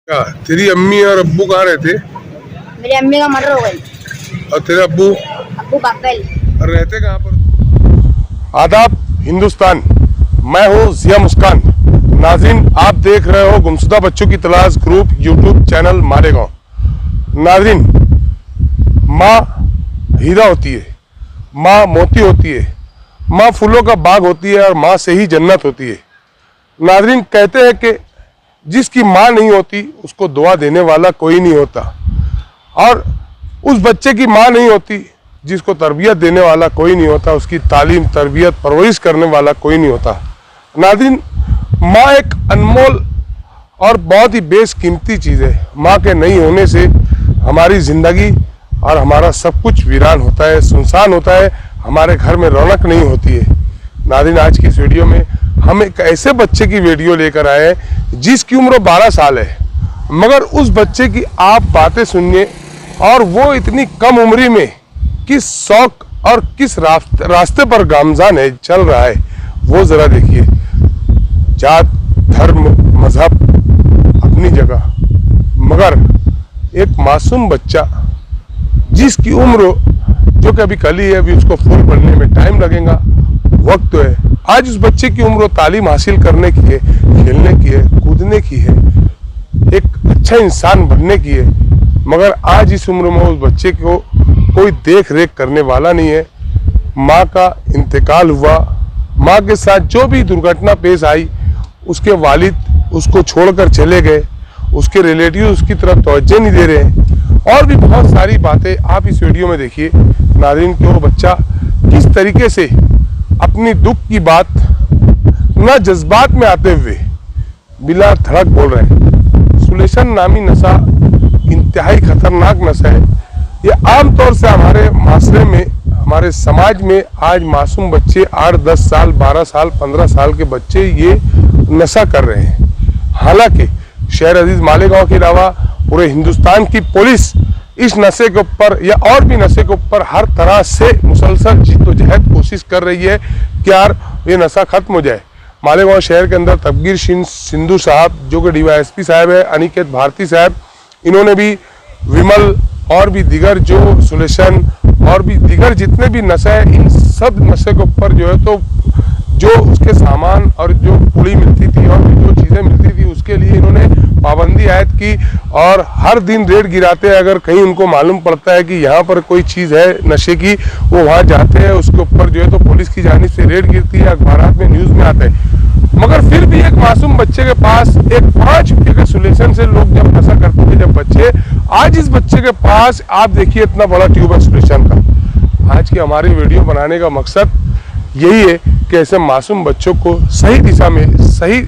क्या तेरी अम्मी और अब्बू कहाँ रहते? मेरी अम्मी का मर्डर हो गई। और तेरे अब्बू? अब्बू बागपैल। और रहते कहाँ पर? आदाब हिंदुस्तान, मैं हूँ जिया मुस्कान। नाज़रीन, आप देख रहे हो गुमशुदा बच्चों की तलाश ग्रुप यूट्यूब चैनल मालेगांव। नाज़रीन, माँ हीरा होती है, माँ मोती होती है, माँ फूलों का बाग होती है और माँ से ही जन्नत होती है। नाज़रीन, कहते हैं कि जिसकी माँ नहीं होती उसको दुआ देने वाला कोई नहीं होता, और उस बच्चे की माँ नहीं होती जिसको तरबियत देने वाला कोई नहीं होता, उसकी तालीम तरबियत परवरिश करने वाला कोई नहीं होता। नाज़रीन, माँ एक अनमोल और बहुत ही बेशकीमती चीज़ है। माँ के नहीं होने से हमारी ज़िंदगी और हमारा सब कुछ वीरान होता है, सुनसान होता है, हमारे घर में रौनक नहीं होती है। नाज़रीन, आज की इस वीडियो में हम एक ऐसे बच्चे की वीडियो लेकर आए हैं जिसकी उम्र 12 साल है, मगर उस बच्चे की आप बातें सुनिए, और वो इतनी कम उम्र में किस शौक और किस रास्ते पर गामजान है, चल रहा है, वो ज़रा देखिए। जात धर्म मजहब अपनी जगह, मगर एक मासूम बच्चा जिसकी उम्र जो कि अभी कल ही है, अभी उसको फूल पड़ने में टाइम लगेगा, वक्त तो है। आज उस बच्चे की उम्र तालीम हासिल करने की है, खेलने की है, कूदने की है, एक अच्छा इंसान बनने की है, मगर आज इस उम्र में उस बच्चे को कोई देख रेख करने वाला नहीं है। माँ का इंतकाल हुआ, माँ के साथ जो भी दुर्घटना पेश आई, उसके वालिद उसको छोड़कर चले गए, उसके रिलेटिव उसकी तरफ तवज्जो नहीं दे रहे हैं, और भी बहुत सारी बातें आप इस वीडियो में देखिए। नाज़रीन, कि वो बच्चा किस तरीके से अपनी दुख की बात न जज्बात में आते हुए बिला धड़क बोल रहे हैं। सुलेशन नामी नशा इंतहाई खतरनाक नशा है। ये आमतौर से हमारे माशरे में, हमारे समाज में आज मासूम बच्चे 8, 10 साल, 12 साल, 15 साल के बच्चे ये नशा कर रहे हैं। हालांकि शहर अजीज मालेगांव के अलावा पूरे हिंदुस्तान की पुलिस इस नशे के ऊपर या और भी नशे के ऊपर हर तरह से मुसलसल जिद्दोजहद कोशिश कर रही है कि यार ये नशा खत्म हो जाए। मालेगांव शहर के अंदर तबगीर सिंधु साहब, जो कि DYSP साहब है, अनिकेत भारती साहब, इन्होंने भी विमल और भी दिगर जो सुलेशन और भी दिगर जितने भी नशे हैं, इन सब नशे के ऊपर जो है तो जो उसके सामान और जो पुड़ी मिलती थी और जो चीज़ें मिलती थी उसके लिए इन्होंने पाबंदी आयद की, और हर दिन रेड गिराते हैं। अगर कहीं उनको मालूम पड़ता है कि यहाँ पर कोई चीज़ है नशे की, वो वहाँ जाते हैं, उसके ऊपर जो है तो पुलिस की जानिब से रेड गिरती है, अखबारात में न्यूज़ में आता है। मगर फिर भी एक मासूम बच्चे के पास एक 5 रुपये के सुलेशन से लोग जब नशा करते थे, जब बच्चे, आज इस बच्चे के पास आप देखिए इतना बड़ा ट्यूब है सुलेशन का। आज की हमारी वीडियो बनाने का मकसद यही है कि ऐसे मासूम बच्चों को सही दिशा में, सही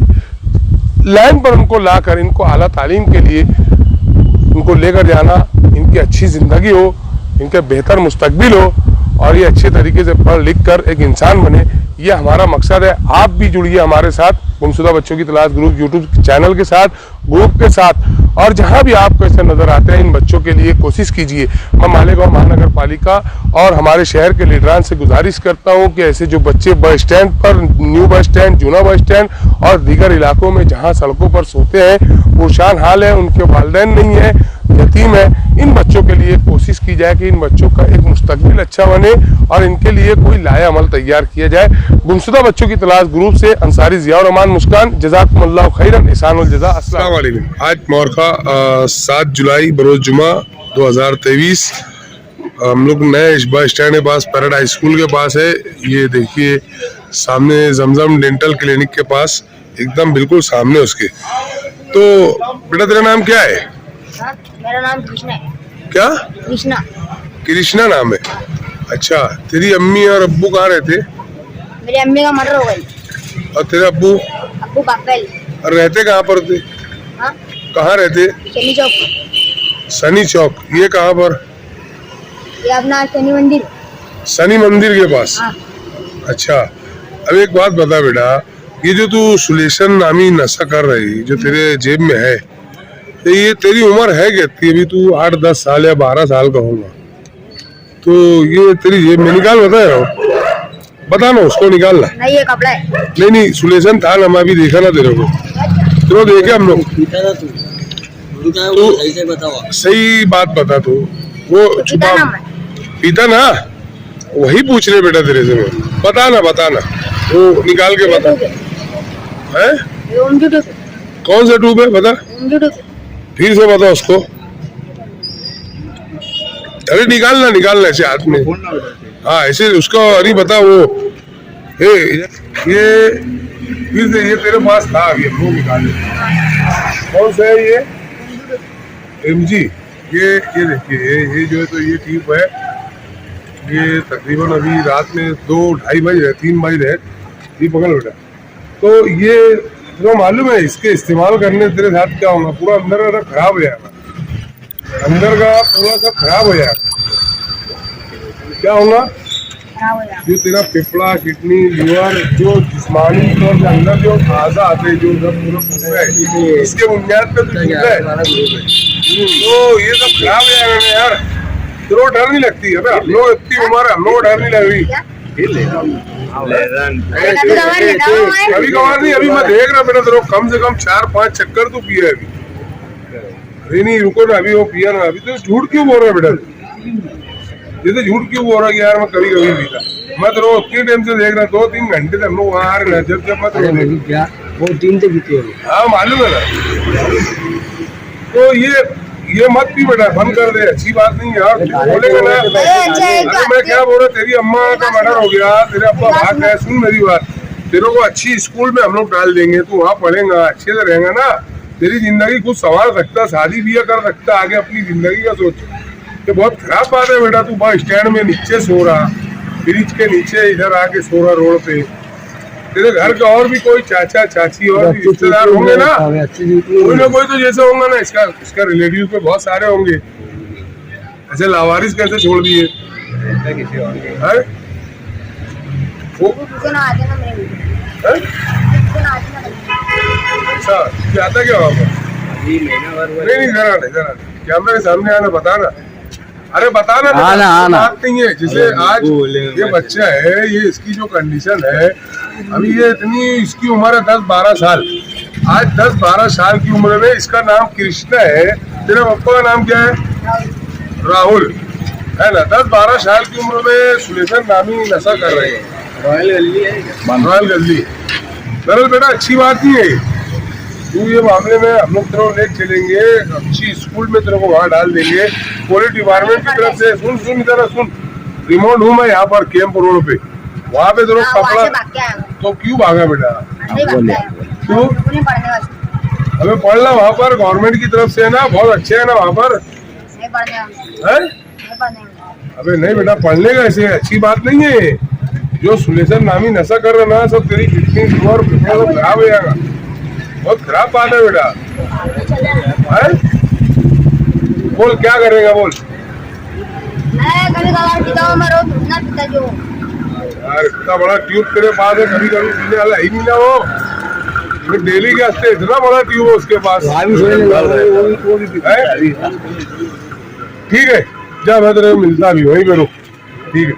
लाइन पर उनको लाकर इनको आला तालीम के लिए उनको लेकर जाना, इनकी अच्छी ज़िंदगी हो, इनके बेहतर मुस्तकबिल हो, और ये अच्छे तरीके से पढ़ लिख कर एक इंसान बने, ये हमारा मकसद है। आप भी जुड़िए हमारे साथ गुमशुदा बच्चों की तलाश ग्रुप यूट्यूब चैनल के साथ, ग्रुप के साथ, और जहां भी आपको ऐसे नज़र आते हैं इन बच्चों के लिए कोशिश कीजिए। मैं मालेगांव महानगर पालिका और हमारे शहर के लीडरान से गुजारिश करता हूं कि ऐसे जो बच्चे बस स्टैंड पर, न्यू बस स्टैंड, जूना बस स्टैंड और दीगर इलाकों में जहां सड़कों पर सोते हैं, परेशान हाल है, उनके वालिदैन नहीं है, यतीम है, इन बच्चों के लिए कोशिश की जाए कि इन बच्चों का एक मुस्तकबिल अच्छा बने और इनके लिए कोई लाया अमल तैयार किया जाए। गुमशुदा बच्चों की तलाश ग्रुप से अंसारी जिया रहमान मुस्कान, जज़ाकुमुल्लाह खैरन, एहसानुल जज़ा। अस्सलाम वालेकुम। आज मोरखा 7 जुलाई बरोज जुमा 2023, हम लोग नए बस स्टैंड के पास, पैराडाइज स्कूल के पास है। ये देखिए सामने जमजम डेंटल क्लिनिक के पास, एकदम बिल्कुल सामने उसके। तो बेटा तेरा नाम क्या है? मेरा नाम कृष्णा है। क्या? कृष्णा। कृष्णा नाम है? अच्छा, तेरी अम्मी और अब्बू कहाँ रहते? मेरी अम्मी का मर्डर हो गई। और तेरे अब्बू? अब्बू बागपैल। और रहते कहाँ पर थे? हाँ? कहाँ रहते? शनि चौक। शनि चौक, ये कहाँ पर? ये अपना शनि मंदिर। शनि मंदिर के पास? हाँ। अच्छा, अब एक बात बता बेटा, ये जो तू सुलेशन नामी नशा कर रही, जो तेरे जेब में है, तो ये तेरी उम्र है कितनी? अभी तू 8, 10 साल या 12 साल का होगा, तो ये तेरी जेब में निकाल, बता ना, उसको निकालना। नहीं, ये कपड़ा है। नहीं, सुलेशन था ना, मैं अभी देखा ना तेरे को, चलो देखे हम लोग। क्या है वो सही से बताओ। सही बात बता तू। वो पिता छुपा नाम है पीता ना, वही पूछ रहे बेटा तेरे से मैं। बताना वो निकाल के बता। है ओम जुटू कौन सा ट्यूब है बता, ओम जुटू फिर से बता उसको। अरे निकालना ऐसे हाथ में। हाँ ऐसे उसको नहीं बता वो। ये फिर से ये तेरे पास था अभी, हम लोग निकाले। कौन सा है ये? MG। ये देखिए, ये जो है तो ये ट्यूब है। ये तकरीबन अभी रात में 2-2:30 बज रहे, 3 बज रहे। ये पकड़ बेटा। तो ये तो मालूम है इसके इस्तेमाल करने तेरे साथ क्या होगा, पूरा अंदर का खराब हो जाएगा। अंदर का पूरा सब खराब हो जाएगा। क्या होगा? खराब हो जाएगा। जो तेरा फेफड़ा, किडनी, लीवर, जो जिस्मानी तौर पे अंदर जो आजा आते हैं, जो सब पूरा फूटता है, इसके बुनियाद पे तो फूटता है। तो ये सब खराब हो जाएगा ना यार। तेरे डर नहीं लगती है? हम लोग इतनी उम्र, हम लोग डर नहीं लग रही। कभी कभार नहीं, अभी मैं देख रहा बेटा तेरे कम से कम 4-5 चक्कर तो पिया है अभी। अरे नहीं रुको ना, अभी वो पिया ना। अभी तो झूठ क्यों बोल रहा है बेटा? ये तो झूठ क्यों बोल रहा है कि यार मैं कभी पीता? मैं तो उतनी टाइम से देख रहा, 2-3 घंटे से हम लोग वहाँ आ रहे हैं। जब मैं क्या वो 3 से पीते हो? हाँ मालूम है ना। तो ये मत पी बेटा, बंद कर दे। अच्छी बात नहीं है यार, बोलेगा ना। अरे मैं क्या बोल रहा, तेरी अम्मा का मर्डर हो गया, तेरे अब्बा भाग गए। सुन मेरी बात, तेरे को अच्छी स्कूल में हम लोग डाल देंगे, तू वहाँ पढ़ेगा, अच्छे से रहेगा ना, तेरी जिंदगी कुछ संभाल सकता, शादी भी कर सकता, आगे अपनी जिंदगी का सोच। ये बहुत खराब बात है बेटा, तू बस स्टैंड में नीचे सो रहा, ब्रिज के नीचे इधर आके सो रहा रोड पे। तेरे घर का और भी कोई चाचा चाची और भी रिश्तेदार होंगे ना, कोई ना कोई तो जैसे होगा ना। इसका रिलेटिव पे बहुत सारे होंगे। ऐसे लावारिस कैसे छोड़ दिए? वो अच्छा जाता क्या वहाँ पर? नहीं जरा कैमरे के सामने आना, बताना। अरे बताना बात नहीं है। जैसे आज ये बच्चा है, ये इसकी जो कंडीशन है, अभी ये इतनी इसकी उम्र है 10-12 साल। आज 10-12 साल की उम्र में इसका नाम कृष्णा है। तेरे पापा का नाम क्या है? राहुल है ना। 10-12 साल की उम्र में सुलेशन नामी नशा कर रहे हैं। रॉयल गली दरअसल बेटा अच्छी बात नहीं है। तू ये मामले में हम लोग तेरे को ले चलेंगे, अच्छी स्कूल में तेरे को वहाँ डाल देंगे पुलिस डिपार्टमेंट की तरफ से। सुन इधर सुन, रिमोट हूँ मैं यहाँ पर कैंप रोड पे, वहाँ पे तेरे को कपड़ा। तो क्यों भागा बेटा? क्यों? अबे पढ़ना वहाँ पर, गवर्नमेंट की तरफ से है ना, बहुत अच्छे है ना वहाँ पर। अबे नहीं बेटा, पढ़ने का ऐसे अच्छी बात नहीं है। जो सुलेशन नामी नशा कर रहा ना, सब तेरी किडनी, लीवर, फेफड़ा सब खराब हो जाएगा। बहुत खराब बात है बेटा। है? बोल क्या करेगा बोल। मैं कभी कभार पीता हूँ, मैं रोज ना पीता जो। यार इतना बड़ा ट्यूब तेरे पास है, कभी पीने वाला ही नहीं ना वो। डेली के वास्ते इतना बड़ा ट्यूब है उसके पास। ठीक है, जा मैं तेरे मिलता भी वहीं पे रुक। ठीक है।